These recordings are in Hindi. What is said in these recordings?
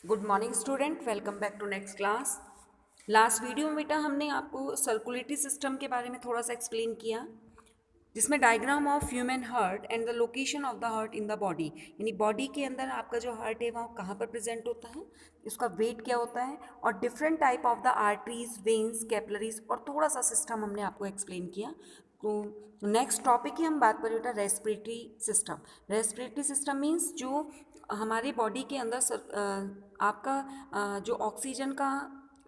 Good morning student, welcome back to next class. Last video में बेटा हमने आपको सर्कुलेटरी सिस्टम के बारे में थोड़ा सा एक्सप्लेन किया, जिसमें diagram of human heart and the location of the heart in the body, यानी बॉडी के अंदर आपका जो हार्ट है वो कहाँ पर प्रेजेंट होता है, इसका वेट क्या होता है, और different type of the arteries, veins, capillaries, और थोड़ा सा सिस्टम हमने आपको एक्सप्लेन किया। तो नेक्स्ट टॉपिक की हम बात करें बेटा respiratory system. Respiratory system means जो हमारी बॉडी के अंदर आपका जो ऑक्सीजन का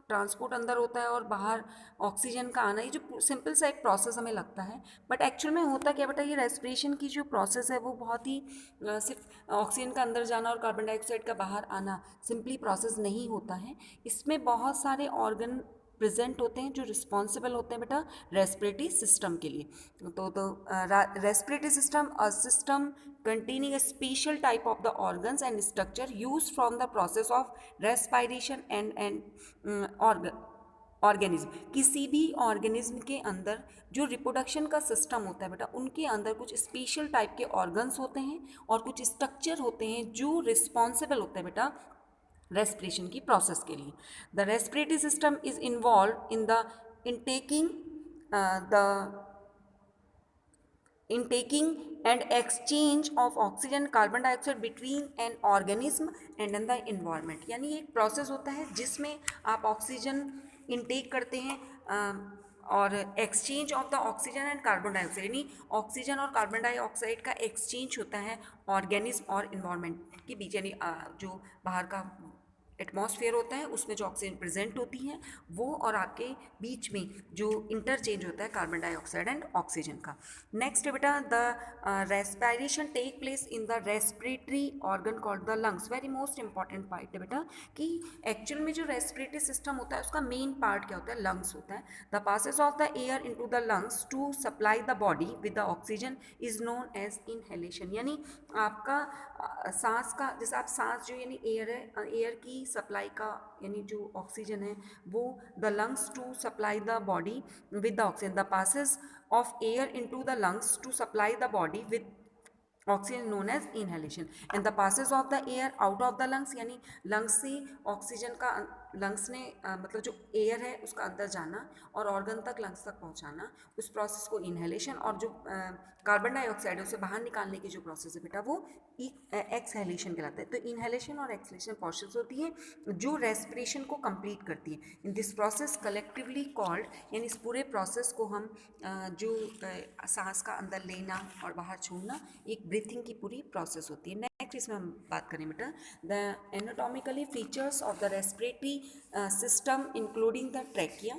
ट्रांसपोर्ट अंदर होता है और बाहर ऑक्सीजन का आना, ये जो सिंपल सा एक प्रोसेस हमें लगता है, बट एक्चुअल में होता क्या बेटा, ये रेस्पिरेशन की जो प्रोसेस है वो बहुत ही सिर्फ ऑक्सीजन का अंदर जाना और कार्बन डाइऑक्साइड का बाहर आना सिंपली प्रोसेस नहीं होता है। इसमें बहुत सारे ऑर्गन प्रेजेंट होते हैं जो रिस्पॉन्सिबल होते हैं बेटा रेस्पिरेटरी सिस्टम के लिए। तो respiratory system a system containing a special type of the organs and structure used from the process of respiration and organism. किसी भी ऑर्गेनिज्म के अंदर जो रिप्रोडक्शन का सिस्टम होता है बेटा, उनके अंदर कुछ स्पेशल टाइप के ऑर्गन्स होते हैं और कुछ स्ट्रक्चर होते हैं जो रिस्पॉन्सिबल होते हैं बेटा रेस्पिरेशन की प्रोसेस के लिए। The respiratory system is involve in the intaking the in taking and exchange of oxygen carbon dioxide between an organism and in the environment, यानी एक प्रोसेस होता है जिसमें आप ऑक्सीजन इनटेक करते हैं और exchange of the oxygen and carbon dioxide, यानी ऑक्सीजन और कार्बन डाइऑक्साइड का एक्सचेंज होता है ऑर्गेनिज्म और इन्वायरमेंट के बीच, यानी जो बाहर का एटमॉस्फेयर होता है उसमें जो ऑक्सीजन प्रेजेंट होती है वो और आपके बीच में जो इंटरचेंज होता है कार्बन डाइऑक्साइड एंड ऑक्सीजन का। नेक्स्ट बेटा the respiration take place in the respiratory organ called the lungs. Very most important part है बेटा कि एक्चुअल में जो रेस्पिरेटरी सिस्टम होता है उसका मेन पार्ट क्या होता है, लंग्स होता है। The passes of the air into the lungs to supply the body with the oxygen is known as inhalation, यानी आपका सांस का, जैसे आप सांस जो यानी एयर है, एयर की सप्लाई का यानी जो ऑक्सीजन है वो the lungs to supply the body with the oxygen, the passes of air into the lungs to supply the body with oxygen known as inhalation, and the passes of the air out of the lungs, यानी लंग्स से ऑक्सीजन का, लंग्स ने मतलब जो एयर है उसका अंदर जाना और ऑर्गन तक, लंग्स तक पहुंचाना, उस प्रोसेस को इनहेलेशन, और जो कार्बन डाइऑक्साइड है उसे बाहर निकालने की जो प्रोसेस है बेटा वो एक्सहेलेशन कहलाता है। तो इनहेलेशन और एक्सहेलेशन प्रोसेस होती है जो रेस्पिरेशन को कंप्लीट करती है। In this process collectively called, यानी इस पूरे प्रोसेस को हम जो सांस का अंदर लेना और बाहर छोड़ना, एक ब्रीथिंग की पूरी प्रोसेस होती है। नेक्स्ट इसमें हम बात करें बेटा the anatomically features of the respiratory system including the trachea,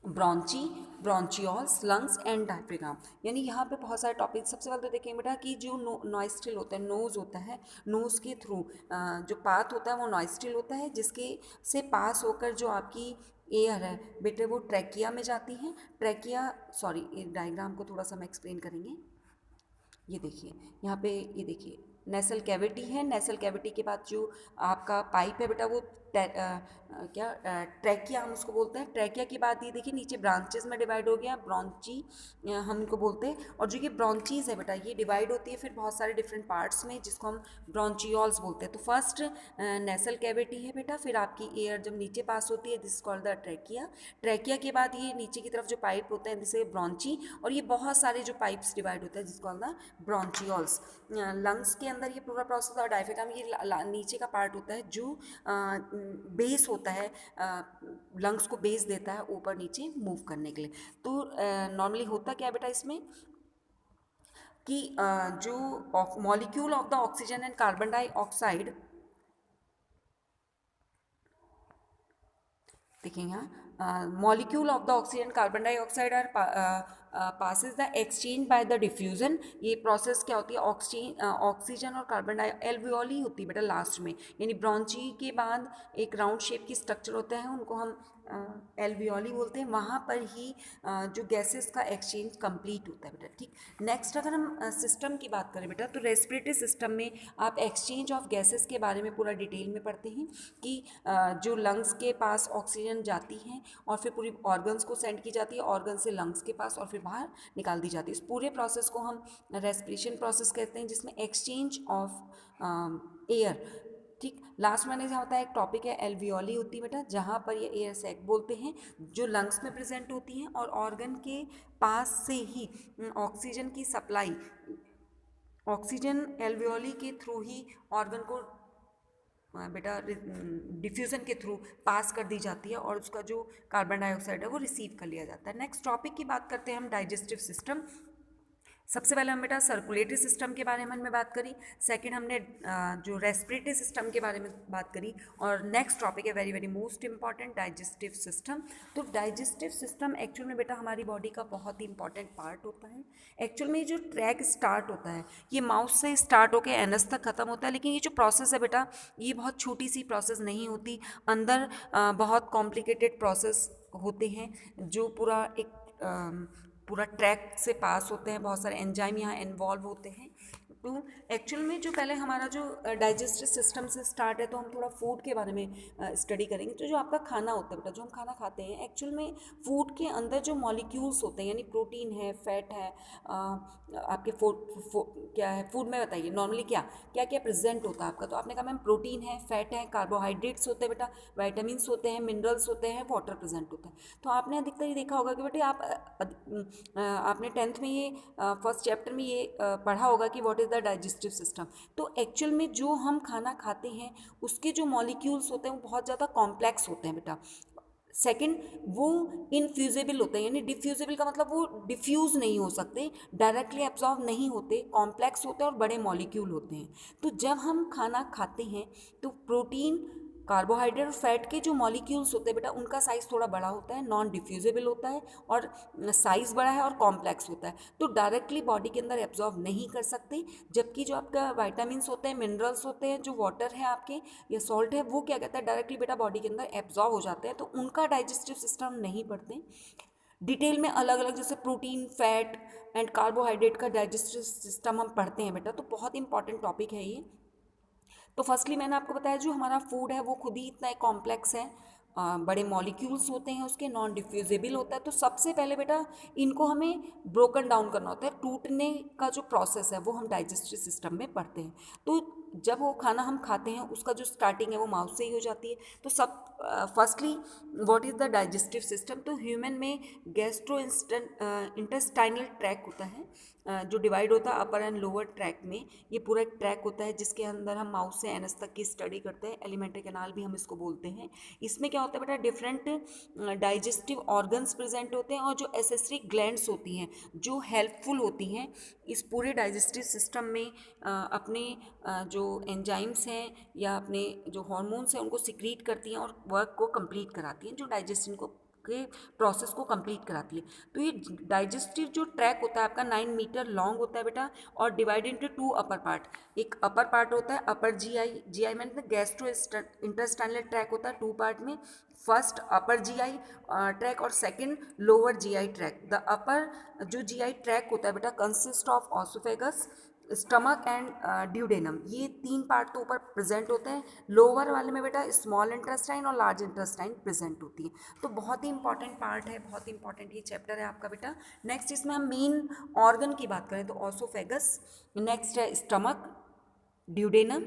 bronchi, bronchioles, lungs and diaphragm, यानी यहाँ पे बहुत सारे टॉपिक। सबसे पहले तो देखेंगे बेटा कि जो नॉइस्ट्रिल होता है, नोज़ होता है, नोज़ के थ्रू जो पाथ होता है वो नॉइस्ट्रिल होता है, जिसके से पास होकर जो आपकी एयर है बेटे वो ट्रैकिया में जाती है। ट्रैकिया, सॉरी डायग्राम को थोड़ा सा हम एक्सप्लेन करेंगे। ये देखिए यहाँ पे, ये देखिए नेसल कैविटी है, नेसल कैविटी के बाद जो आपका पाइप है बेटा वो ट्रैकिया हम उसको बोलते हैं। ट्रैकिया के बाद ये देखिए नीचे ब्रांचेस में डिवाइड हो गया, ब्रॉन्ची हम इनको बोलते हैं। और जो ये ब्रॉन्चीज़ है बेटा ये डिवाइड होती है फिर बहुत सारे डिफरेंट पार्ट्स में, जिसको हम ब्रॉन्चियोल्स बोलते हैं। तो फर्स्ट नेसल कैविटी है बेटा, फिर आपकी एयर जब नीचे पास होती है this called the trachea. Trachea के बाद ये नीचे की तरफ जो पाइप होते हैं जिसे ब्रॉन्ची, और ये बहुत सारे जो पाइप्स डिवाइड होते हैं जिसको द ब्रॉन्चियोल्स। लंग्स के अंदर ये पूरा प्रोसेस और डायफ्राम ये नीचे का पार्ट होता है जो बेस होता है, लंग्स को बेस देता है ऊपर नीचे मूव करने के लिए। तो नॉर्मली होता क्या है बेटा इसमें कि जो molecule of the oxygen and carbon dioxide, देखें यहाँ molecule of the oxygen carbon dioxide are passes the exchange by the diffusion. ये प्रोसेस क्या होती है, ऑक्सीजन और कार्बन डाई एल्वियोली होती है बेटा लास्ट में, यानी ब्रॉन्ची के बाद एक राउंड शेप की स्ट्रक्चर होता है उनको हम एल्वियोली बोलते हैं। वहाँ पर ही जो गैसेस का एक्सचेंज कंप्लीट होता है बेटा। ठीक, नेक्स्ट अगर हम सिस्टम की बात करें बेटा तो रेस्पिरेटरी सिस्टम में आप एक्सचेंज ऑफ गैसेस के बारे में पूरा डिटेल में पढ़ते हैं कि जो लंग्स के पास ऑक्सीजन जाती है और फिर पूरी ऑर्गन्स को सेंड की जाती है, ऑर्गन से लंग्स के पास और फिर बाहर निकाल दी जाती है। इस पूरे प्रोसेस को हम रेस्पिरेशन प्रोसेस कहते हैं, जिसमें एक्सचेंज ऑफ एयर ठीक, लास्ट मैंने जहाँ होता है एक टॉपिक है एल्वियोली होती है बेटा, जहाँ पर ये एयर सैक बोलते हैं, जो लंग्स में प्रेजेंट होती हैं और ऑर्गन के पास से ही ऑक्सीजन की सप्लाई, ऑक्सीजन एल्वियोली के थ्रू ही ऑर्गन को बेटा डिफ्यूज़न के थ्रू पास कर दी जाती है और उसका जो कार्बन डाइऑक्साइड है वो रिसीव कर लिया जाता है। नेक्स्ट टॉपिक की बात करते हैं हम, डाइजेस्टिव सिस्टम। सबसे पहले हम बेटा सर्कुलेटरी सिस्टम के बारे में हमने बात करी, सेकंड हमने जो रेस्पिरेटरी सिस्टम के बारे में बात करी, और नेक्स्ट टॉपिक है very very most important, digestive system. तो डाइजेस्टिव सिस्टम एक्चुअल में बेटा हमारी बॉडी का बहुत ही इंपॉर्टेंट पार्ट होता है। एक्चुअल में ये जो ट्रैक स्टार्ट होता है ये माउथ से स्टार्ट होकर एनस तक खत्म होता है, लेकिन ये जो प्रोसेस है बेटा ये बहुत छोटी सी प्रोसेस नहीं होती, अंदर बहुत कॉम्प्लिकेटेड प्रोसेस होते हैं जो पूरा ट्रैक से पास होते हैं, बहुत सारे एंजाइम यहाँ इन्वॉल्व होते हैं। तो एक्चुअल में जो पहले हमारा जो डाइजेस्टिव सिस्टम से स्टार्ट है, तो हम थोड़ा फूड के बारे में स्टडी करेंगे। तो जो आपका खाना होता है बेटा, जो हम खाना खाते हैं, एक्चुअल में फूड के अंदर जो मॉलिक्यूल्स होते हैं, यानी प्रोटीन है, फैट है, आपके क्या है फूड में, बताइए नॉर्मली क्या क्या क्या प्रेजेंट होता है आपका। तो आपने कहा मैम प्रोटीन है, फैट है, कार्बोहाइड्रेट्स होते हैं बेटा, वाइटामिन्स होते हैं, मिनरल्स होते हैं, वाटर प्रेजेंट होता है। तो आपने अधिकतर ये देखा होगा कि बेटे आपने 10th में ये फर्स्ट चैप्टर में ये पढ़ा होगा कि what is the digestive system. तो एक्चुअल में जो हम खाना खाते हैं उसके जो मॉलिक्यूल्स होते हैं वो बहुत ज़्यादा कॉम्प्लेक्स होते हैं बेटा। सेकंड, वो इनफ्यूजेबल होते हैं, यानी डिफ्यूजेबल का मतलब वो डिफ्यूज़ नहीं हो सकते, डायरेक्टली एब्जॉर्ब नहीं होते, कॉम्प्लेक्स होते हैं और बड़े मॉलिक्यूल होते हैं। तो जब हम खाना खाते हैं तो प्रोटीन, कार्बोहाइड्रेट और फैट के जो मॉलिक्यूल्स होते हैं बेटा उनका साइज़ थोड़ा बड़ा होता है, नॉन डिफ्यूजेबल होता है और साइज़ बड़ा है और कॉम्प्लेक्स होता है, तो डायरेक्टली बॉडी के अंदर एब्जॉर्ब नहीं कर सकते। जबकि जो आपका वाइटामिन्स होते हैं, मिनरल्स होते हैं, जो वाटर है आपके या सॉल्ट है, वो क्या कहता है डायरेक्टली बेटा बॉडी के अंदर एब्जॉर्ब हो जाते हैं, तो उनका डाइजेस्टिव सिस्टम नहीं पढ़ते। डिटेल में अलग अलग जैसे प्रोटीन, फैट एंड कार्बोहाइड्रेट का डाइजेस्टिव सिस्टम हम पढ़ते हैं बेटा, तो बहुत इंपॉर्टेंट टॉपिक है ये। तो फर्स्टली मैंने आपको बताया जो हमारा फूड है वो खुद ही इतना कॉम्प्लेक्स है, बड़े मॉलिक्यूल्स होते हैं उसके, नॉन डिफ्यूजेबल होता है। तो सबसे पहले बेटा इनको हमें ब्रोकन डाउन करना होता है, टूटने का जो प्रोसेस है वो हम डाइजेस्टिव सिस्टम में पढ़ते हैं। तो जब वो खाना हम खाते हैं उसका जो स्टार्टिंग है वो माउथ से ही हो जाती है। तो सब firstly what is the digestive system. तो ह्यूमन में गैस्ट्रो इंटेस्टाइनल ट्रैक होता है, जो डिवाइड होता है अपर एंड लोअर ट्रैक में। ये पूरा एक ट्रैक होता है जिसके अंदर हम माउथ से एनस तक की स्टडी करते हैं, एलिमेंट्री कैनाल भी हम इसको बोलते हैं। इसमें क्या होता है बेटा, डिफरेंट डाइजेस्टिव ऑर्गन्स प्रेजेंट होते हैं और जो एसेसरी ग्लैंड्स होती हैं जो हेल्पफुल होती हैं इस पूरे डाइजेस्टिव सिस्टम में अपने जो एंजाइम्स हैं या अपने जो हार्मोन्स हैं उनको सिक्रीट करती हैं और वर्क को कंप्लीट कराती हैं, जो डाइजेशन को के प्रोसेस को कंप्लीट कराती है। तो ये डाइजेस्टिव जो ट्रैक होता है आपका 9 मीटर लॉन्ग होता है बेटा और डिवाइडेड इनटू 2 अपर पार्ट। एक अपर पार्ट होता है अपर जीआई में गैस्ट्रो इंटेस्टाइनल ट्रैक होता है 2 पार्ट में, फर्स्ट अपर जीआई ट्रैक और second lower GI tract. The upper जो जीआई ट्रैक होता है बेटा consist of oesophagus, stomach and duodenum, ये 3 पार्ट तो ऊपर प्रेजेंट होते हैं। लोअर वाले में बेटा स्मॉल इंटेस्टाइन और लार्ज इंटेस्टाइन प्रेजेंट होती है। तो बहुत ही इंपॉर्टेंट पार्ट है, बहुत ही इंपॉर्टेंट ये चैप्टर है आपका बेटा। नेक्स्ट इसमें हम मेन ऑर्गन की बात करें तो ऑसोफेगस, नेक्स्ट है स्टमक, ड्यूडेनम,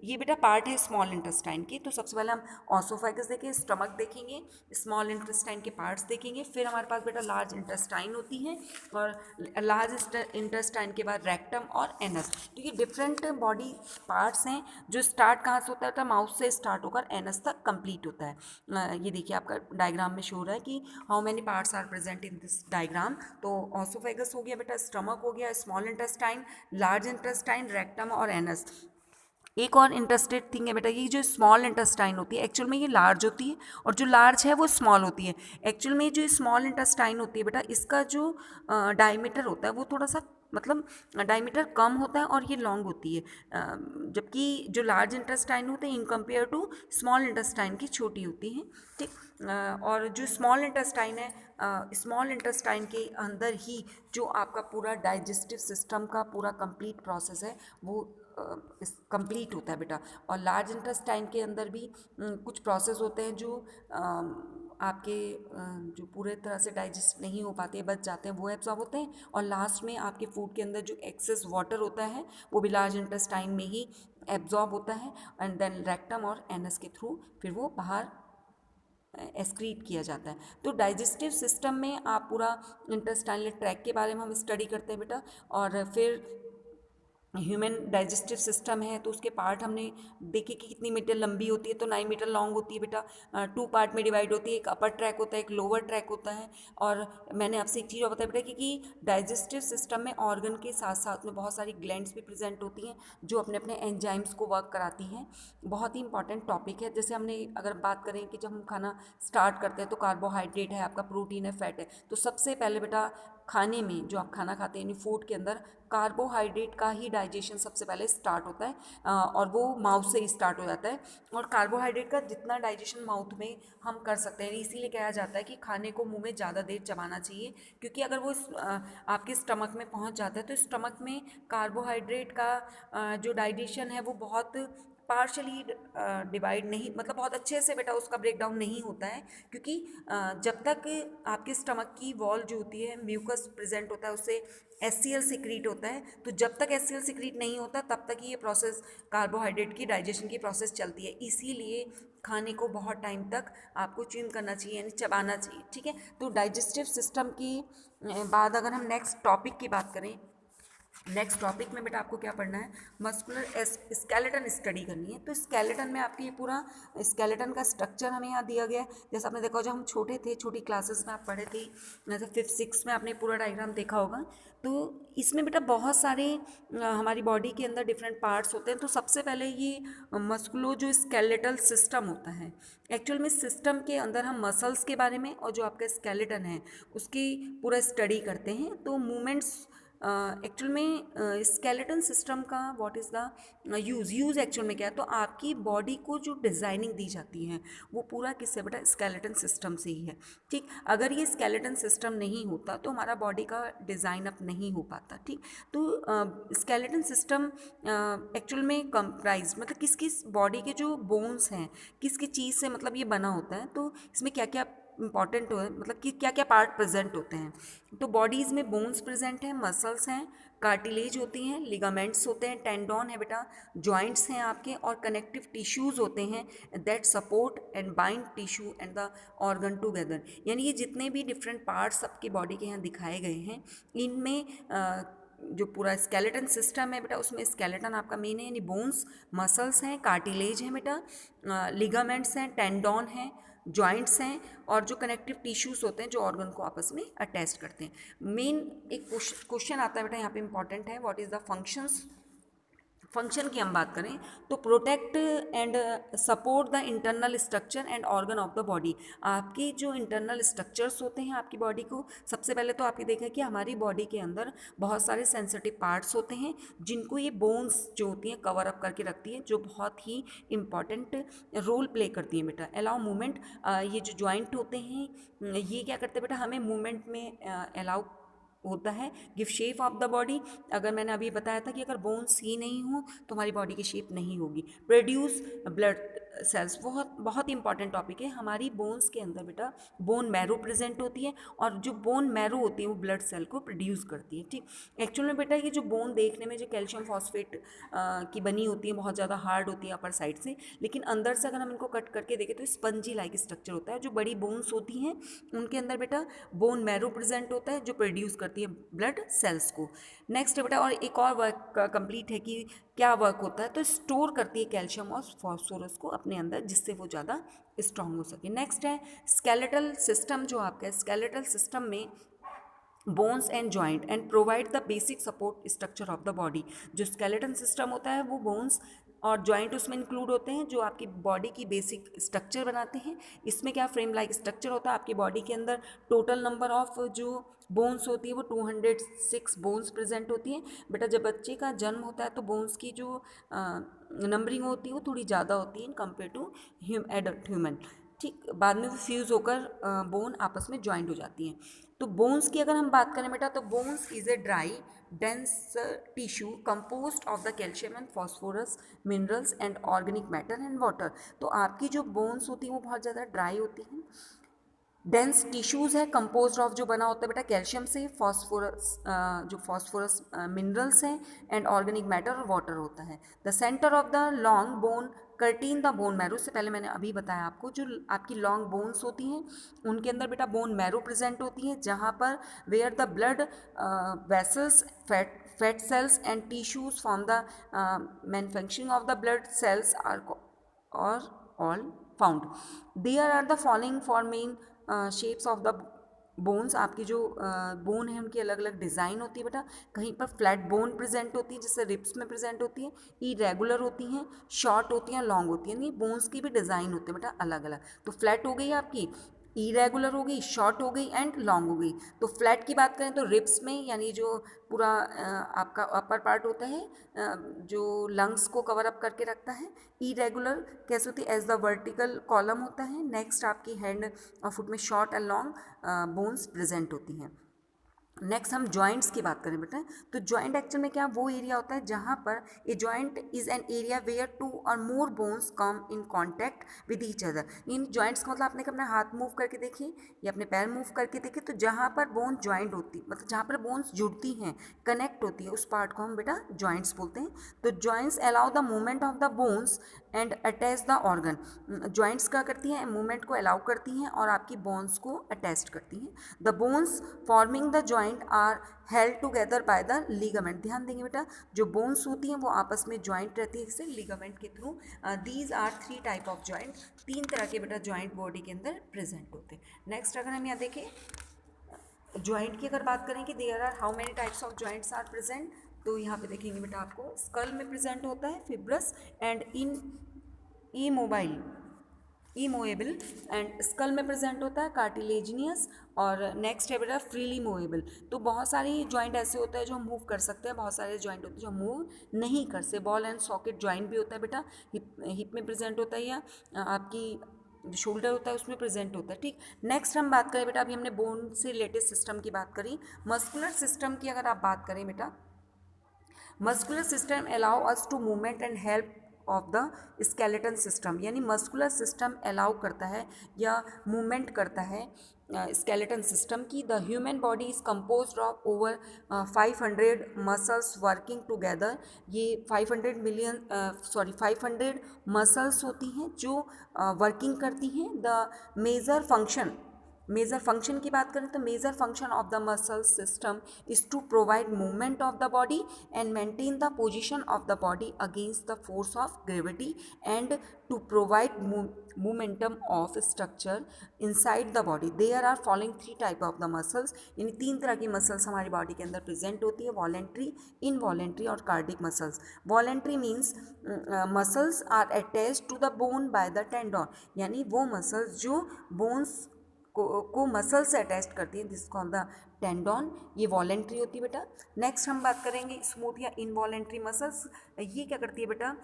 ये बेटा पार्ट है स्मॉल इंटेस्टाइन की। तो सबसे पहले हम ऑसोफेगस देखेंगे, स्टमक देखेंगे, स्मॉल इंटेस्टाइन के पार्ट्स देखेंगे, फिर हमारे पास बेटा लार्ज इंटेस्टाइन होती है और लार्ज इंटेस्टाइन के बाद रेक्टम और एनस। तो ये डिफरेंट बॉडी पार्ट्स हैं जो स्टार्ट कहाँ से होता है, माउथ से स्टार्ट होकर एनस तक कंप्लीट होता है। ये देखिए आपका डायग्राम में शो हो रहा है कि how many parts are present in this diagram. तो ऑसोफेगस हो गया बेटा, स्टमक हो गया, small intestine, large intestine, rectum और एनस। एक और इंटरेस्टेड थिंग है बेटा, ये जो स्मॉल इंटेस्टाइन होती है एक्चुअल में ये लार्ज होती है और जो लार्ज है वो स्मॉल होती है। एक्चुअल में जो स्मॉल इंटेस्टाइन होती है बेटा इसका जो डायमीटर होता है वो थोड़ा सा मतलब डायमीटर कम होता है और ये लॉन्ग होती है, जबकि जो लार्ज इंटेस्टाइन होते हैं in compare to small intestine की छोटी होती हैं। ठीक, और जो स्मॉल इंटेस्टाइन है, स्मॉल इंटेस्टाइन के अंदर ही जो आपका पूरा डाइजेस्टिव सिस्टम का पूरा कंप्लीट प्रोसेस है वो कंप्लीट होता है बेटा। और लार्ज इंटेस्टाइन के अंदर भी कुछ प्रोसेस होते हैं जो आपके जो पूरे तरह से डाइजेस्ट नहीं हो पाते, बच जाते हैं, वो एब्जॉर्ब होते हैं। और लास्ट में आपके फूड के अंदर जो एक्सेस वाटर होता है वो भी लार्ज इंटेस्टाइन में ही एब्जॉर्ब होता है, एंड देन रेक्टम और एनस के थ्रू फिर वो बाहर एक्सक्रीट किया जाता है। तो डाइजेस्टिव सिस्टम में आप पूरा इंटेस्टाइनल ट्रैक के बारे में हम स्टडी करते हैं बेटा। और फिर ह्यूमन डाइजेस्टिव सिस्टम है तो उसके पार्ट हमने देखे कि कितनी मीटर लंबी होती है, तो 9 मीटर लॉन्ग होती है बेटा। 2 पार्ट में डिवाइड होती है, एक अपर ट्रैक होता है, एक लोअर ट्रैक होता है। और मैंने आपसे एक चीज़ और बताया बेटा कि डाइजेस्टिव सिस्टम में ऑर्गन के साथ साथ में बहुत सारी ग्लैंड्स भी प्रेजेंट होती हैं जो अपने अपने एंजाइम्स को वर्क कराती हैं। बहुत ही इंपॉर्टेंट टॉपिक है। जैसे हमने अगर बात करें कि जब हम खाना स्टार्ट करते हैं तो कार्बोहाइड्रेट है, आपका प्रोटीन है, फैट है। तो सबसे पहले बेटा खाने में जो आप खाना खाते हैं यानी फूड के अंदर कार्बोहाइड्रेट का ही डाइजेशन सबसे पहले स्टार्ट होता है, और वो माउथ से ही स्टार्ट हो जाता है। और कार्बोहाइड्रेट का जितना डाइजेशन माउथ में हम कर सकते हैं, इसीलिए कहा जाता है कि खाने को मुंह में ज़्यादा देर चबाना चाहिए, क्योंकि अगर वो आपके स्टमक में पहुंच जाता है तो स्टमक में कार्बोहाइड्रेट का जो डाइजेशन है वो बहुत पार्शली डिवाइड नहीं, मतलब बहुत अच्छे से बेटा उसका ब्रेकडाउन नहीं होता है, क्योंकि जब तक आपके स्टमक की वॉल जो होती है म्यूकस प्रेजेंट होता है उससे HCl सिक्रीट होता है। तो जब तक HCl सिक्रीट नहीं होता तब तक ये प्रोसेस कार्बोहाइड्रेट की डाइजेशन की प्रोसेस चलती है। इसीलिए खाने को बहुत टाइम तक आपको च्यूइंग करना चाहिए यानी चबाना चाहिए, ठीक है। तो डाइजेस्टिव सिस्टम की बाद अगर हम नेक्स्ट टॉपिक की बात करें, नेक्स्ट टॉपिक में बेटा आपको क्या पढ़ना है, मस्कुलर स्केलेटन स्टडी करनी है। तो स्केलेटन में आपकी ये पूरा स्केलेटन का स्ट्रक्चर हमें यहाँ दिया गया है। जैसे आपने देखा, जब हम छोटे थे, छोटी क्लासेस में आप पढ़े थे, जैसे 5th 6th में आपने पूरा डायग्राम देखा होगा। तो इसमें बेटा बहुत सारे हमारी बॉडी के अंदर डिफरेंट पार्ट्स होते हैं। तो सबसे पहले ये मस्कुलो जो स्केलेटल सिस्टम होता है, एक्चुअल में सिस्टम के अंदर हम मसल्स के बारे में और जो आपका स्केलेटन है उसकी पूरा स्टडी करते हैं। तो मूवमेंट्स एक्चुअल में स्केलेटन सिस्टम का what is the use actual में क्या है, तो आपकी बॉडी को जो डिज़ाइनिंग दी जाती है वो पूरा किससे बेटा, स्केलेटन सिस्टम से ही है, ठीक। अगर ये स्केलेटन सिस्टम नहीं होता तो हमारा बॉडी का डिज़ाइन अप नहीं हो पाता, ठीक। तो स्केलेटन सिस्टम एक्चुअल में कंप्राइज मतलब किस किस बॉडी के जो बोन्स हैं किस किस चीज़ से मतलब ये बना होता है, तो इसमें क्या क्या इंपॉर्टेंट हो मतलब कि क्या क्या पार्ट प्रेजेंट होते हैं। तो बॉडीज़ में बोन्स प्रेजेंट हैं, मसल्स हैं, कार्टिलेज होती हैं, लिगामेंट्स होते हैं, टेंडोन है बेटा, जॉइंट्स हैं आपके, और कनेक्टिव टिश्यूज़ होते हैं that support and bind tissue and the organ together. यानी ये जितने भी डिफरेंट पार्ट्स आपकी बॉडी के यहाँ दिखाए गए हैं, इनमें जो पूरा स्केलेटन सिस्टम है बेटा उसमें स्केलेटन आपका मेन है, यानी बोन्स, मसल्स हैं, कार्टिलेज हैं बेटा, लिगामेंट्स हैं, टेंडोन हैं, जॉइंट्स हैं, और जो कनेक्टिव टिश्यूज़ होते हैं जो ऑर्गन को आपस में अटैच करते हैं। मेन एक क्वेश्चन आता है बेटा यहाँ पे इंपॉर्टेंट है, what is the functions. Function की हम बात करें तो protect and support the internal structure and organ of the body. आपकी जो इंटरनल स्ट्रक्चर्स होते हैं आपकी बॉडी को, सबसे पहले तो आपने देखा कि हमारी बॉडी के अंदर बहुत सारे सेंसिटिव पार्ट्स होते हैं जिनको ये बोन्स जो होती हैं कवर अप करके रखती हैं, जो बहुत ही इंपॉर्टेंट रोल प्ले करती हैं बेटा। अलाउ मूवमेंट, ये जो जॉइंट होते हैं ये क्या करते हैं बेटा, हमें मूवमेंट में अलाउ होता है, give shape of the body. अगर मैंने अभी बताया था कि अगर बोन्स ही नहीं हो तो हमारी बॉडी की शेप नहीं होगी। प्रोड्यूस ब्लड सेल्स, बहुत बहुत इंपॉर्टेंट टॉपिक है। हमारी बोन्स के अंदर बेटा बोन मैरो प्रेजेंट होती है, और जो बोन मैरो होती है वो ब्लड सेल को प्रोड्यूस करती है, ठीक। एक्चुअल में बेटा ये जो बोन देखने में जो कैल्शियम फॉस्फेट की बनी होती है बहुत ज़्यादा हार्ड होती है अपर साइड से, लेकिन अंदर से अगर हम इनको कट करके देखें तो स्पंजी लाइक स्ट्रक्चर होता है। जो बड़ी बोन्स होती हैं उनके अंदर बेटा बोन मैरो प्रेजेंट होता है जो प्रोड्यूस करती है ब्लड सेल्स को। नेक्स्ट बेटा और एक और वर्क कंप्लीट है कि क्या वर्क होता है, तो स्टोर करती है कैल्शियम और फॉस्फोरस को अपने अंदर जिससे वो ज़्यादा स्ट्रांग हो सके। नेक्स्ट है स्केलेटल सिस्टम, जो आपका स्केलेटल सिस्टम में bones and joint and provide the basic support structure of the body. जो स्केलेटन सिस्टम होता है वो बोन्स और जॉइंट उसमें इंक्लूड होते हैं जो आपकी बॉडी की बेसिक स्ट्रक्चर बनाते हैं। इसमें क्या फ्रेम लाइक स्ट्रक्चर होता है, आपकी बॉडी के अंदर टोटल नंबर ऑफ जो बोन्स होती है वो 206 बोन्स प्रेजेंट होती हैं। बेटा जब बच्चे का जन्म होता है तो बोन्स की जो नंबरिंग होती है वो थोड़ी ज़्यादा होती है in compare to adult human, ठीक। बाद में वो फ्यूज़ होकर बोन आपस में ज्वाइंट हो जाती हैं। तो बोन्स की अगर हम बात करें बेटा तो bones is a dry dense tissue composed of the calcium and phosphorus minerals and organic matter and water. तो आपकी जो बोन्स होती हैं वो बहुत ज़्यादा ड्राई होती हैं डेंस टिश्यूज़ है कंपोज्ड ऑफ, जो बना होता है बेटा कैल्शियम से, फॉस्फोरस, जो फॉस्फोरस मिनरल्स हैं, एंड ऑर्गेनिक मैटर और वाटर होता है। The centre of the long bone contain the bone marrow, से पहले मैंने अभी बताया आपको, जो आपकी लॉन्ग बोन्स होती हैं उनके अंदर बेटा बोन मैरो प्रेजेंट होती है, जहाँ पर where the blood vessels, fat cells and tissues from the manufacturing of the blood cells are और all found. There are the following four main shapes of the bones. आपकी जो बोन है उनकी अलग अलग डिज़ाइन होती है बेटा। कहीं पर फ्लैट बोन प्रेजेंट होती है जिससे रिब्स में प्रेजेंट होती है, इरेगुलर होती हैं, शॉर्ट होती हैं, लॉन्ग होती हैं, यानी बोन्स की भी डिज़ाइन होती है बेटा अलग अलग। तो फ्लैट हो गई आपकी, इरेगुलर हो गई, शॉर्ट हो गई एंड लॉन्ग हो गई। तो फ्लैट की बात करें तो रिब्स में, यानी जो पूरा आपका अपर पार्ट होता है जो लंग्स को कवर अप करके रखता है। इरेगुलर कैसे होती है, एज द वर्टिकल कॉलम होता है। नेक्स्ट आपकी हैंड और फुट में short and long bones present होती हैं। नेक्स्ट हम जॉइंट्स की बात करें बेटा, तो जॉइंट एक्चुअल में क्या वो एरिया होता है जहाँ पर a joint is an area where two or more bones come in contact with each other. इन जॉइंट्स का मतलब आपने अपना हाथ मूव करके देखिए या अपने पैर मूव करके देखिए, तो जहाँ पर बोन जॉइंट होती, मतलब जहाँ पर बोन्स जुड़ती हैं, कनेक्ट होती है, उस पार्ट को हम बेटा जॉइंट्स बोलते हैं। तो joints allow the movement of the bones and attach the organ. Joints क्या करती हैं, मूवमेंट को अलाउ करती हैं और आपकी बोन्स को अटैच करती हैं। The bones forming the joint are held together by the ligament. ध्यान देंगे बेटा, जो बोन्स होती हैं वो आपस में जॉइंट रहती है इससे लिगामेंट के through. These are 3 type of joint, 3 तरह के बेटा जॉइंट बॉडी के अंदर प्रेजेंट होते हैं। नेक्स्ट अगर हम यहाँ देखें जॉइंट की अगर बात करें कि there are how many types of joints are present, तो यहाँ पे देखेंगे बेटा आपको स्कल में प्रेजेंट होता है fibrous and in immobile immovable, and skull में प्रेजेंट होता है कार्टिलेजिनियस, और नेक्स्ट है बेटा फ्रीली मूवेबल। तो बहुत सारी जॉइंट ऐसे होते हैं जो हम मूव कर सकते हैं, बहुत सारे जॉइंट होते हैं जो हम मूव नहीं कर सकते। बॉल एंड सॉकेट जॉइंट भी होता है बेटा, हिप में प्रेजेंट होता है, या आपकी शोल्डर होता है उसमें प्रेजेंट होता है। ठीक, नेक्स्ट हम बात करें बेटा, अभी हमने बोन से रिलेटेड सिस्टम की बात करी। मस्कुलर सिस्टम की अगर आप बात करें बेटा, muscular system allow us to movement and help of the skeleton system, यानी मस्कुलर सिस्टम अलाउ करता है या मूवमेंट करता है स्केलेटन सिस्टम की। The human body is composed of over 500 muscles working together. ये 500 मसल्स होती हैं जो वर्किंग करती हैं। द मेजर फंक्शन की बात करें तो major function of the muscle system is to provide movement of the body and maintain the position of the body against the force of gravity and to provide momentum of structure inside the body. There are following 3 type of the muscles, यानी 3 तरह की मसल्स हमारी बॉडी के अंदर प्रेजेंट होती है, वॉलेंट्री, इनवॉलेंट्री और cardiac muscles. Voluntary means muscles are attached to the bone by the tendon, यानी वो मसल्स जो बोन्स को मसल से अटैच करती है, दिस कॉल्ड द टेंडन, ये वॉलेंट्री होती है बेटा। नेक्स्ट हम बात करेंगे स्मूथ या इनवॉलेंट्री मसल्स। ये क्या करती है बेटा,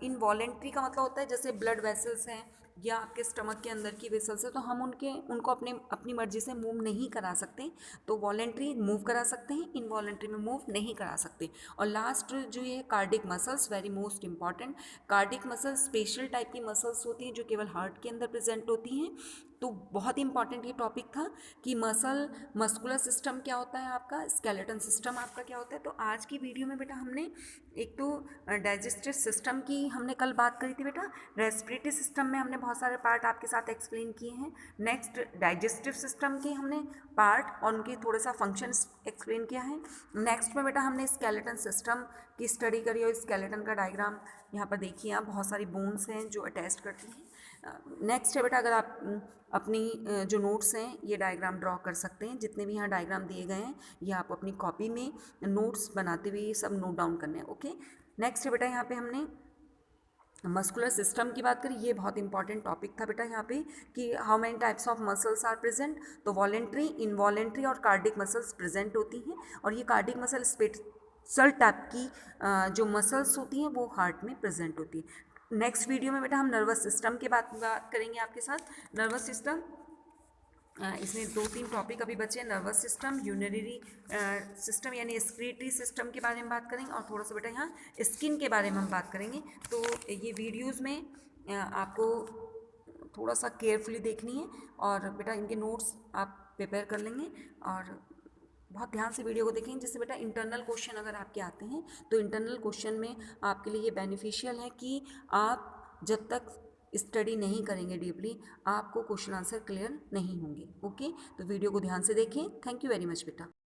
इनवॉलेंट्री का मतलब होता है जैसे ब्लड वेसल्स हैं या आपके स्टमक के अंदर की वेसल्स है, तो हम उनको अपनी मर्जी से मूव नहीं करा सकते। तो वॉलेंट्री मूव करा सकते हैं, इनवॉलेंट्री में मूव नहीं करा सकते। और लास्ट जो ये cardiac muscles, very most important, cardiac muscles special type की मसल्स होती हैं जो केवल हार्ट के अंदर प्रेजेंट होती हैं। तो बहुत इंपॉर्टेंट ये टॉपिक था कि मस्कुलर सिस्टम क्या होता है आपका, स्केलेटन सिस्टम आपका क्या होता है। तो आज की वीडियो में बेटा हमने एक तो डाइजेस्टिव सिस्टम की हमने कल बात करी थी बेटा, रेस्पिरेटरी सिस्टम में हमने बहुत सारे पार्ट आपके साथ एक्सप्लेन किए हैं। नेक्स्ट डाइजेस्टिव सिस्टम के हमने पार्ट और उनके थोड़ा सा फंक्शंस एक्सप्लेन किया है। नेक्स्ट में बेटा हमने स्केलेटन सिस्टम की स्टडी करी और स्केलेटन का डायग्राम यहाँ पर देखिए आप, बहुत सारी बोन्स हैं जो अटैच करती हैं। नेक्स्ट है बेटा, अगर आप अपनी जो नोट्स हैं ये डायग्राम ड्रॉ कर सकते हैं, जितने भी यहाँ डायग्राम दिए गए हैं ये आप अपनी कॉपी में नोट्स बनाते हुए ये सब नोट डाउन करने हैं। ओके, नेक्स्ट है बेटा, यहाँ पे हमने मस्कुलर सिस्टम की बात करी, ये बहुत इंपॉर्टेंट टॉपिक था बेटा यहाँ पे कि how many types of muscles are present. तो वॉलेंट्री, इनवॉलेंट्री और कार्डिक मसल्स प्रेजेंट होती हैं, और ये कार्डिक मसल स्पेशल टाइप की जो मसल्स होती हैं वो हार्ट में प्रेजेंट होती है। नेक्स्ट वीडियो में बेटा हम नर्वस सिस्टम की बात करेंगे आपके साथ। नर्वस सिस्टम, इसमें 2-3 टॉपिक अभी बचे हैं, नर्वस सिस्टम, यूरिनरी सिस्टम यानी एक्सक्रीटरी सिस्टम के बारे में बात करेंगे, और थोड़ा सा बेटा यहाँ स्किन के बारे में हम बात करेंगे। तो ये वीडियोज़ में आपको थोड़ा सा केयरफुली देखनी है। और बेटा इनके नोट्स आप प्रिपेयर कर लेंगे और बहुत ध्यान से वीडियो को देखेंगे, जिससे बेटा इंटरनल क्वेश्चन अगर आपके आते हैं तो इंटरनल क्वेश्चन में आपके लिए ये बेनिफिशियल है कि आप जब तक स्टडी नहीं करेंगे डीपली, आपको क्वेश्चन आंसर क्लियर नहीं होंगे। ओके, तो वीडियो को ध्यान से देखें। थैंक यू वेरी मच बेटा।